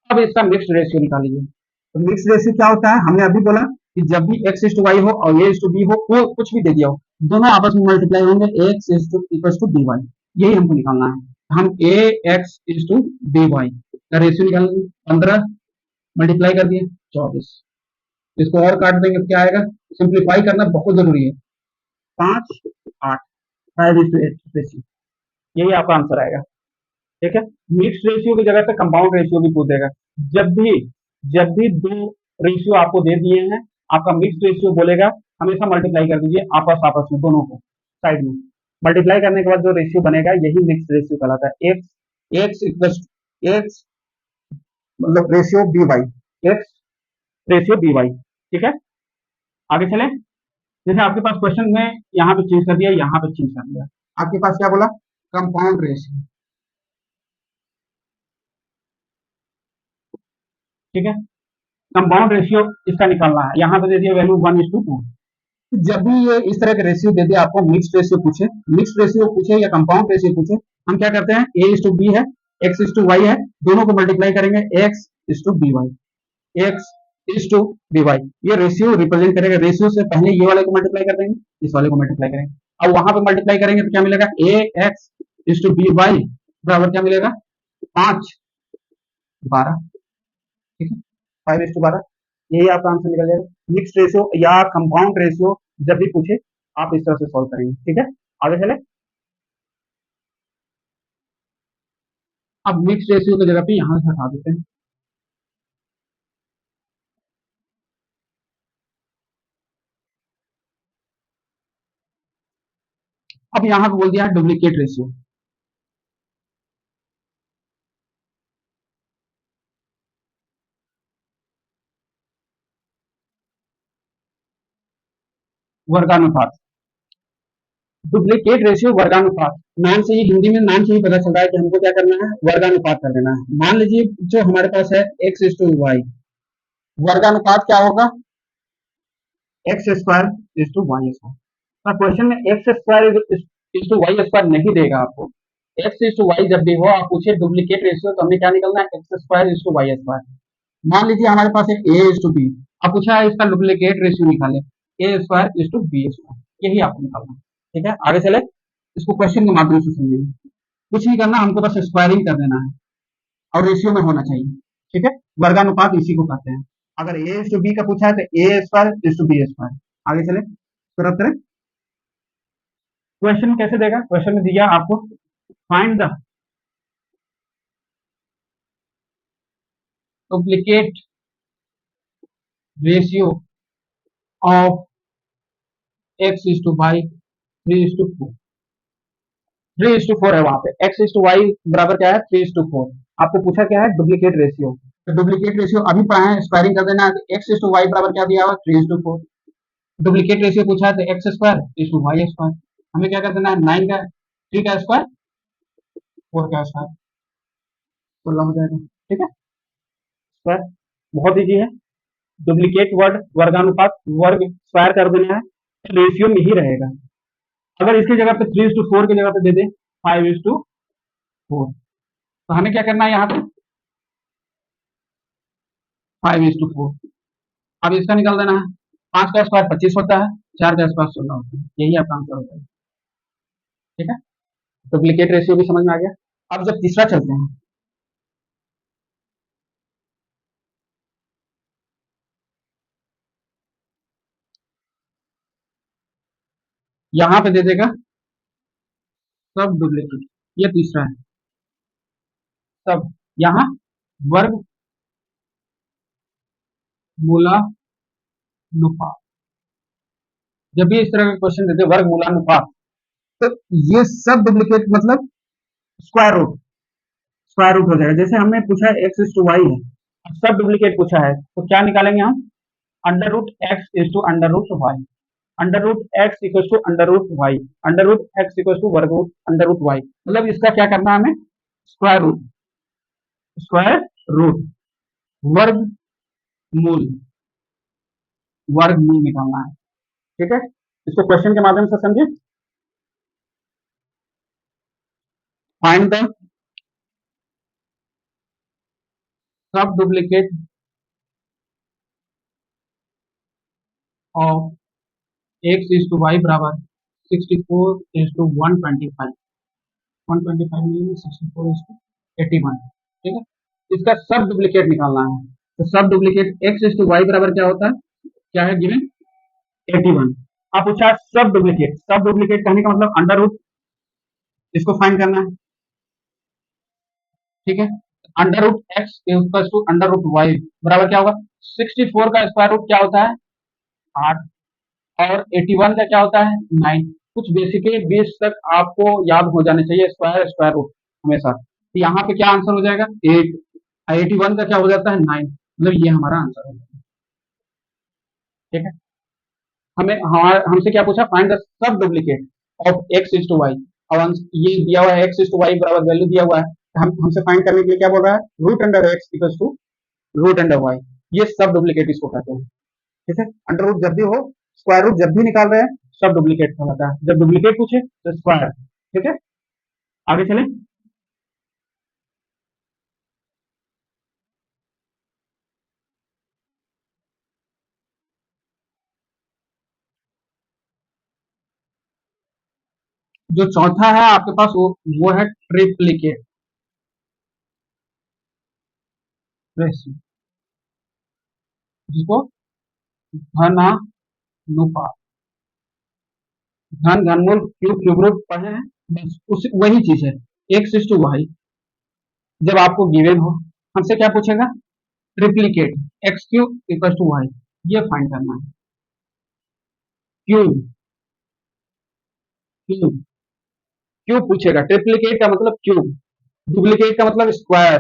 अब इसका मिक्स्ड रेशियो निकालिए। तो मिक्स्ड रेशियो क्या होता है, हमने अभी बोला कि जब भी x:y हो और a:b हो, वो कुछ भी दे दिया हो, दोनों आपस में मल्टीप्लाई होंगे, x=by, यही हमको निकालना है। हम ax:by का रेशियो निकालेंगे, 15 मल्टीप्लाई कर दिए 24। इसको और काट देंगे तो क्या आएगा, सिंप्लीफाई करना बहुत जरूरी है, 5 8 5:8 रेशियो, यही आपका आंसर आएगा। ठीक है, मिक्स रेशियो की जगह पे कंपाउंड रेशियो भी पूछ देगा। जब भी दो रेशियो आपको दे दिए हैं, आपका मिक्स रेशियो बोलेगा हमेशा मल्टीप्लाई कर दीजिए आपस आपस में, दोनों को साइड में मल्टीप्लाई करने के बाद जो रेशियो बनेगा यही मिक्स रेशियो कहलाता है। एक्स मतलब ratio b y, x ratio b y. ठीक है, आगे चले। जैसे आपके पास क्वेश्चन में यहाँ पे चेंज कर दिया, यहाँ पे चेंज कर दिया, आपके पास क्या बोला, कंपाउंड रेशियो। ठीक है, कंपाउंड रेशियो इसका निकालना है, यहाँ पे दे दिया वैल्यू 1:2। जब भी ये इस तरह के रेशियो दे दे आपको, मिक्स रेशियो पूछे, मिक्स रेशियो पूछे या कंपाउंड रेशियो पूछे, हम क्या करते हैं, a:b है, x:y है, दोनों को मल्टीप्लाई करेंगे, x:by, x:by, ये रेशियो रिप्रेजेंट करेगा। रेशियो से पहले ये वाले को मल्टीप्लाई कर देंगे, इस वाले को मल्टीप्लाई करेंगे, अब वहां पे मल्टीप्लाई करेंगे तो क्या मिलेगा, ax:by बराबर क्या मिलेगा, 5 12। ठीक है, 5:12, यही आपका आंसर निकल जाएगा। मिक्स रेशियो या कंपाउंड रेशियो जब भी पूछे आप इस तरह से सॉल्व करेंगे। ठीक है, आगे चले। अब मिक्स रेशियो की जगह पे यहां से हटा देते हैं। अब यहां पे बोल दिया है डुप्लीकेट रेशियो, वर्गानुपात, डुप्लीकेट रेशियो वर्गानुपात, नाम से ही, हिंदी में नाम से ही पता चल रहा है कि हमको क्या करना है, वर्गानुपात कर लेना है। मान लीजिए जो हमारे पास है x:y, वर्गानुपात क्या होगा, x² क्वेश्चन में x² नहीं देगा आपको, x:y जब भी हो आप पूछे डुप्लीकेट रेशियो, तो हमें क्या निकलना है, x² मान लीजिए हमारे पास है a:b, अब पूछा है इसका डुप्लीकेट रेशियो निकाले, a²:b², यही आपको निकालना है। ठीक है, आगे चले, इसको क्वेश्चन के माध्यम से समझेंगे। कुछ नहीं करना, हमको बस स्क्वायरिंग कर देना है और रेशियो में होना चाहिए। ठीक है, वर्गानुपात इसी को कहते हैं। अगर a:b का पूछा है तो a²:b²। आगे चले, तुरंत करें। क्वेश्चन कैसे देगा, क्वेश्चन में दिया आपको find the duplicate ratio of x:y 3:4, 3:4 है वहां पे, x:y बराबर क्या है, 3:4। आपको पूछा क्या है, डुप्लीकेट रेशियो। तो डुप्लीकेट रेशियो अभी पढ़ा है, स्क्वायरिंग कर देना है, x:y बराबर क्या दिया हुआ, 3:4। डुप्लीकेट रेशियो पूछा है तो x²:y², हमें क्या कर देना है, 9 का 3 का स्क्वायर 4 का स्क्वायर 16 हो जाएगा। ठीक है, स्क्वायर बहुत ईजी है। डुप्लीकेट वर्ड वर्गानुपात, वर्ग स्क्वायर कर देना है, रेशियो में ही रहेगा। अगर इसकी जगह पे 3:4 की जगह पे दे दे 5:4, तो हमें क्या करना है, यहाँ पे 5:4, अब इसका निकाल देना है। 5 का स्क्वायर 25 होता है, 4 का स्क्वायर 16 होता है, यही आपका आंसर होता है। ठीक है, डुप्लीकेट रेशियो भी समझ में आ गया। अब जब तीसरा चलते हैं, यहाँ पे दे देगा सब डुप्लीकेट, ये तीसरा है सब। यहाँ वर्ग मूलानुपात, जब भी इस तरह का क्वेश्चन देते वर्ग मूलानुपात, तो ये सब डुप्लीकेट मतलब स्क्वायर रूट, स्क्वायर रूट हो जाएगा। जैसे हमने पूछा है एक्स इज टू वाई है, सब डुप्लीकेट पूछा है तो क्या निकालेंगे हम, under root x is to under root y, under root x equal to under root y, under root x equal to वर्ग रूट अंडर रूट वाई, मतलब इसका क्या करना है हमें, स्क्वायर रूट, स्क्वायर रूट, वर्ग मूल, वर्ग मूल निकालना है। ठीक है, इसको क्वेश्चन के माध्यम से समझे। Find the sub duplicate of x is to y बराबर 64 इज टू 125, 125 में 64 इज टू 81। ठीक है, इसका सब डुप्लीकेट निकालना है। तो sub duplicate x is to y बराबर क्या होता है, क्या है गिवन 81। आप पूछा सब डुप्लीकेट, सब डुप्लीकेट कहने का मतलब अंडर रूट, इसको फाइंड करना है। ठीक है, under root x equal to under root y बराबर क्या होगा, 64 का स्क्वायर रूट क्या होता है 8, और 81 का क्या होता है 9। कुछ बेसिक 20 तक आपको याद हो जाने चाहिए, स्क्वायर स्क्वायर रूट हमेशा। तो यहाँ पे क्या आंसर हो जाएगा 8, 81 का क्या हो जाता है 9, मतलब ये हमारा आंसर है। ठीक है, हमें हमारे हमसे क्या पूछा, find the sub duplicate of x is to y. अब ये दिया हुआ है एक्स इज टू वाई बराबर वैल्यू दिया हुआ है, हम हमसे फाइंड करने के लिए क्या बोल रहा है, root under x equal to root under y, ये सब डुप्लीकेट इसको कहते हैं। ठीक है, अंडर रूट जब भी हो, स्क्वायर रूट जब भी निकाल रहे हैं, सब डुप्लीकेट कहलाता है। जब डुप्लीकेट पूछे तो स्क्वायर। ठीक है, आगे चले। जो चौथा है आपके पास वो है ट्रिप्लीकेट रेशियो, जिसको धनानुपात, धन घनमूल क्यूब क्यूब रूट पढ़े हैं, बस उस वही चीज है। एक्स इज टू वाई जब आपको गिवन हो, हमसे क्या पूछेगा, triplicate x cube equal to y, ये फाइंड करना है। क्यूब, क्यूब, क्यूब पूछेगा, ट्रिप्लीकेट का मतलब क्यूब, डुप्लीकेट का मतलब स्क्वायर,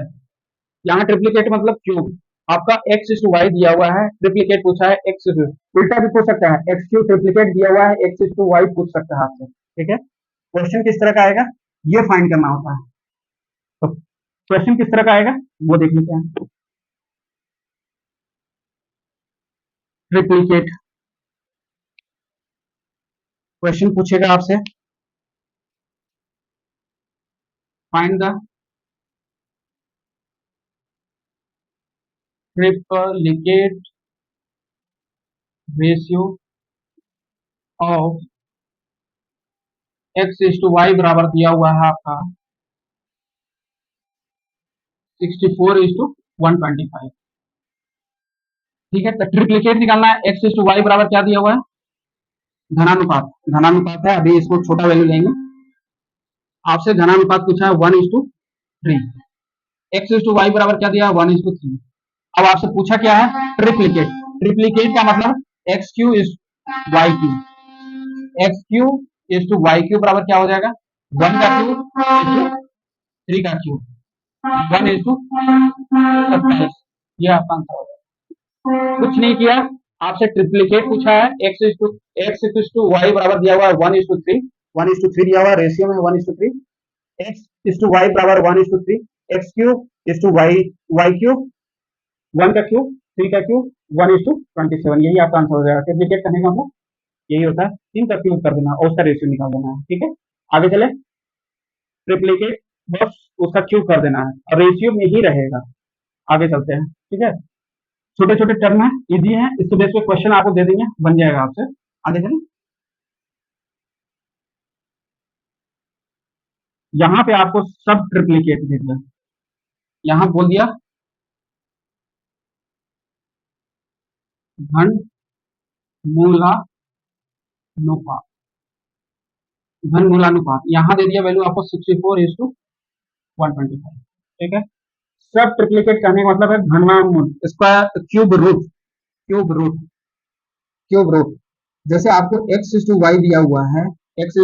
यहाँ ट्रिप्लीकेट मतलब क्यूब। आपका एक्स इज टू वाई दिया हुआ है, ट्रिप्लीकेट पूछा है एक्स इज, उल्टा भी पूछ सकता है, एक्स क्यूब ट्रिप्लीकेट दिया हुआ है, एक्स इज टू वाई पूछ सकता है आपसे। ठीक है, क्वेश्चन किस तरह का आएगा ये फाइंड करना होता है। तो क्वेश्चन किस तरह का आएगा वो देख लेते हैं। ट्रिप्लीकेट क्वेश्चन पूछेगा आपसे, find the triplicate ratio of x is to y बराबर दिया हुआ है आपका 64 इज टू 125। ठीक है, तो ट्रिप्लीकेट निकालना है, एक्स इज टू वाई बराबर क्या दिया हुआ है, धनानुपात, धनानुपात है, अभी इसको छोटा वैल्यू लेंगे। आपसे धनानुपात पूछा है 1:3, एक्स इज टू वाई बराबर क्या दिया है 1:3। अब आपसे पूछा क्या है ट्रिप्लीकेट, ट्रिप्लीकेट का मतलब x cube is y cube, x cube is to y cube बराबर क्या हो जाएगा, 1 का क्यूब इज टू 3 का क्यूब, 1:27, ये आपका आंसर हो जाएगा। कुछ नहीं किया, आपसे ट्रिप्लीकेट पूछा है, एक्स इज टू वाई बराबर दिया हुआ है 1:3, 1:3 दिया हुआ है, रेशियो में 1:3, एक्स इज टू वाई बराबर 1:3, x cube is to y, y cube 1 का क्यूब 3 का क्यूब 1:27, यही आपका आंसर हो जाएगा। ट्रिप्लीकेट करने का मतलब यही होता है, 3 का क्यूब कर देना और उसका रेशियो निकाल देना है। ठीक है, आगे चले, ट्रिप्लीकेट बस उसका क्यूब कर देना है और रेशियो में ही रहेगा। आगे चलते हैं। ठीक है, छोटे छोटे टर्म है, इजी है, इसके बेस पे क्वेश्चन आपको दे देंगे, बन जाएगा आपसे। आगे चले, यहाँ पे आपको सब ट्रिप्लीकेट दे दिया, यहाँ बोल दिया धन मूलानुपात, घनमूलानुपात, यहाँ दे दिया वैल्यू आपको 64:125, ठीक है। सब ट्रिप्लिकेट करने का मतलब है घनमूल, स्क्वायर, क्यूब रूट। जैसे आपको x इज टू वाई दिया हुआ है, x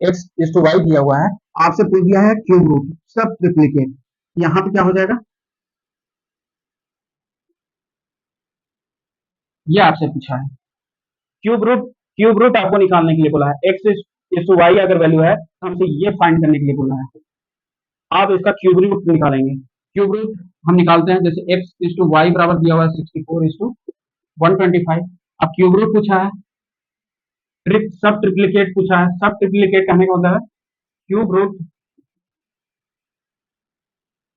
x is to y दिया हुआ है, आपसे पूछ दिया है क्यूब रूट, सब ट्रिप्लिकेट, यहाँ पे क्या हो जाएगा, ये आपसे पूछा है क्यूब रूट आपको निकालने के लिए बोला है, x इज टू वाई अगर वैल्यू है तो हमसे ये फाइंड करने के लिए बोला है, आप इसका क्यूब रूट निकालेंगे। क्यूब रूट हम निकालते हैं, जैसे x इज टू वाई बराबर दिया हुआ है 64:125, अब क्यूब रूट पूछा है, सब ट्रिप्लिकेट पूछा है, सब ट्रिप्लिकेट कहने का मतलब है क्यूब रूट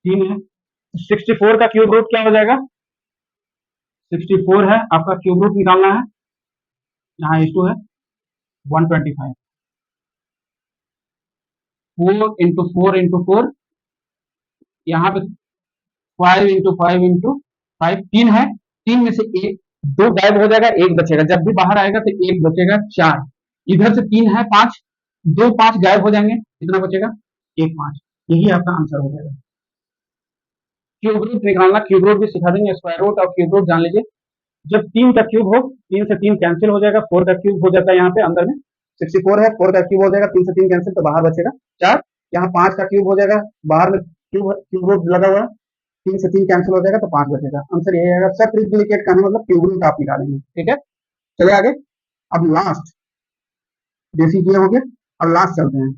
3 है, 64 का क्यूब रूट क्या हो जाएगा, 64 है आपका क्यूब रूट निकालना है, यहाँ इस टू है 125, 4 × 4 × 4, यहाँ पे 5 × 5 × 5, 3 है, 3 में से एक, 2 गायब हो जाएगा, एक बचेगा, जब भी बाहर आएगा तो एक बचेगा, 4, इधर से 3 है, 5, 2 5 गायब हो जाएंगे, कितना बचेगा, 1 5, यही आपका आंसर हो जाएगा। क्यूब रूट निकालना, क्यूब रूट भी सिखा देंगे, स्क्वायर रूट और क्यूब रूट जान लीजिए, जब 3 का क्यूब हो, 3 से 3 कैंसिल हो जाएगा, 4 का क्यूब हो जाता है, यहाँ पे अंदर में 64 है, 4 का क्यूब हो जाएगा, 3 से 3 कैंसिल, तो बाहर बचेगा 4, यहाँ 5 का क्यूब हो जाएगा, बाहर में क्यूब रूट लगा हुआ है, 3 से 3 कैंसिल हो जाएगा तो 5 बचेगा, आंसर यही आएगा। सब ट्रिप्लिकेट करने मतलब क्यूब रूट आप निकालेंगे, ठीक है। चलिए आगे, अब लास्ट बेसिक ये हो गया, अब लास्ट चलते हैं।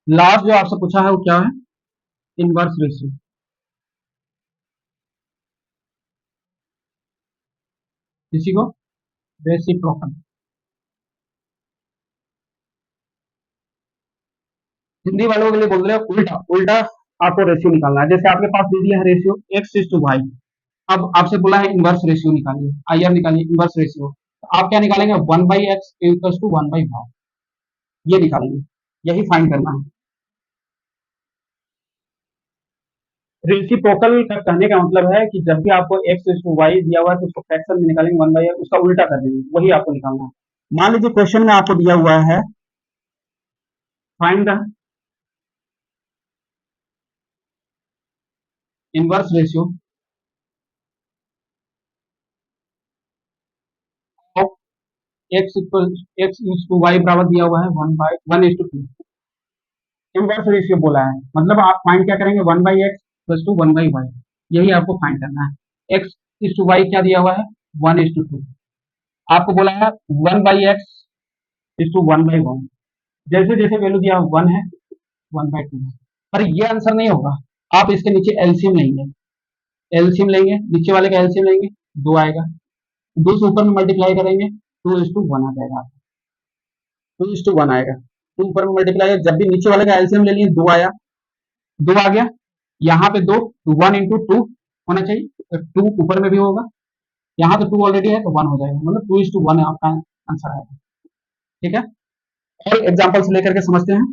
लास्ट जो आपसे पूछा है वो क्या है, इनवर्स रेशियो, इसी को रेसिप्रोकल, हिंदी वालों के लिए बोल रहे हो उल्टा उल्टा, आपको रेशियो निकालना है, जैसे आपके पास दे दिया है ratio x is to y, अब आपसे बोला है इनवर्स रेशियो निकालिए, आइए निकालिए इनवर्स रेशियो, तो आप क्या निकालेंगे, 1/x इक्वल्स टू 1/y, ये निकालेंगे, यही फाइंड करना है। रेसिप्रोकल का कहने का मतलब है कि जब भी आपको x इज टू वाई दिया हुआ है तो उसको फ्रैक्शन में निकालेंगे 1/x, उसका उल्टा कर देंगे, वही आपको निकालना है। मान लीजिए क्वेश्चन में आपको दिया हुआ है find the inverse ratio of x is to y बराबर दिया हुआ है 1/1:2, इनवर्स रेशियो बोला है, मतलब आप फाइंड क्या करेंगे, 1/x प्लस टू 1/y, यही आपको फाइंड करना है। x इज टू वाई क्या दिया हुआ है, 1:2, आपको बोला है 1/x इज टू 1/1, जैसे जैसे वैल्यू दिया 1 है 1/2 है, पर ये आंसर नहीं होगा, आप इसके नीचे एलसीएम लेंगे, एलसीएम लेंगे, नीचे वाले का एलसीएम लेंगे, 2 आएगा, 2 से ऊपर में मल्टीप्लाई करेंगे 2:1 आ जाएगा, 2:1 आएगा, 2 ऊपर में मल्टीप्लाई, जब भी नीचे वाले का एलसीएम ले लिए 2 आया, 2 आ गया, यहाँ पे 2, 1 × 2 होना चाहिए, 2 ऊपर में भी होगा, यहाँ तो 2 ऑलरेडी है तो 1 हो जाएगा, मतलब 2:1 आपका आंसर आएगा, ठीक है। और एग्जाम्पल से लेकर के समझते हैं,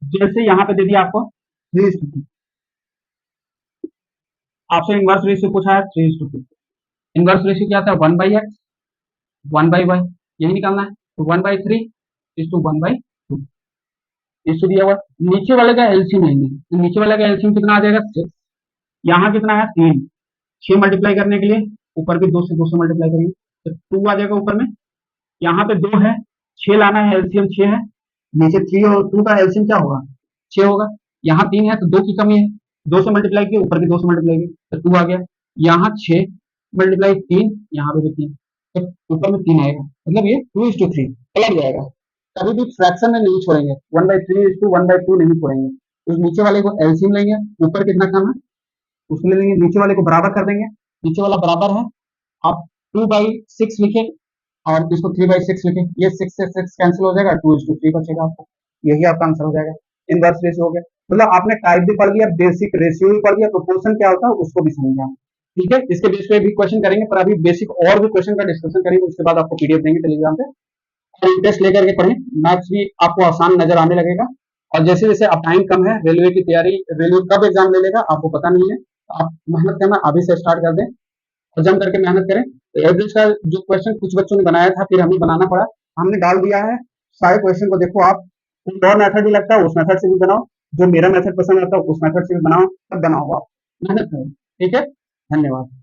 जैसे यहाँ पे दे दिया आपको 3:2, आपसे इनवर्स रेशियो पूछा है 3:2, इनवर्स रेशियो क्या था, 1/x 1/y, यही निकालना है, तो 1/3 इज टू 1/2, इसको दिया हुआ, नीचे वाले का एलसीएम लेंगे, तो नीचे वाले का एलसीएम कितना आ जाएगा, 6, यहाँ कितना है 3, 6 मल्टीप्लाई करने के लिए ऊपर भी 2 से मल्टीप्लाई करेंगे तो 2 आ जाएगा ऊपर में, यहाँ पे 2 है, 6 लाना है, एलसीएम 6 है, नीचे 3 और 2 का एलसीएम क्या होगा, 6 होगा, यहाँ 3 है तो 2 की कमी है, 2 से मल्टीप्लाई किया, ऊपर भी 2 से मल्टीप्लाई किया तो 2 आ गया, यहाँ 6 मल्टीप्लाई 3, यहाँ पे भी 3, तो ऊपर में 3 आएगा, मतलब ये 2:3 पलट जाएगा, कभी भी फ्रैक्शन में नहीं छोड़ेंगे, 1/3 इज टू 1/2 नहीं छोड़ेंगे, तो नीचे वाले को एलसीएम लेंगे, ऊपर कितना कम है उसको ले लेंगे, नीचे वाले को बराबर कर देंगे, नीचे वाला बराबर है, आप 2/6 लिखे और इसको 3/6 लिखे, ये 6 से 6 कैंसिल हो जाएगा, 2:3 बचेगा आपको, यही आपका आंसर हो जाएगा, इनवर्स रेशियो हो गया, मतलब आपने टाइप भी पढ़ लिया, बेसिक रेशियो भी पढ़ लिया, प्रोपोर्शन क्या होता है उसको भी समझा, ठीक है। इसके बेस पे भी क्वेश्चन करेंगे, पर अभी बेसिक और भी क्वेश्चन का डिस्कशन करेंगे, उसके बाद आपको पीडीएफ देंगे टेलीग्राम पे, इंटरेस्ट लेकर के पढ़ें, मैथ्स भी आपको आसान नजर आने लगेगा, और जैसे जैसे अब टाइम कम है, रेलवे की तैयारी, रेलवे कब एग्जाम ले लेगा आपको पता नहीं है, तो आप मेहनत करना अभी से स्टार्ट कर दें और जम करके मेहनत करें। तो एवरेज का जो क्वेश्चन कुछ बच्चों ने बनाया था, फिर हमें बनाना पड़ा, हमने डाल दिया है। सारे क्वेश्चन को देखो आप, कोई और मेथड भी लगता है उस मेथड से भी बनाओ, जो मेरा मेथड पसंद आता है उस मेथड से भी बनाओ, तब बनाओ आप, मेहनत करो। ठीक है, धन्यवाद।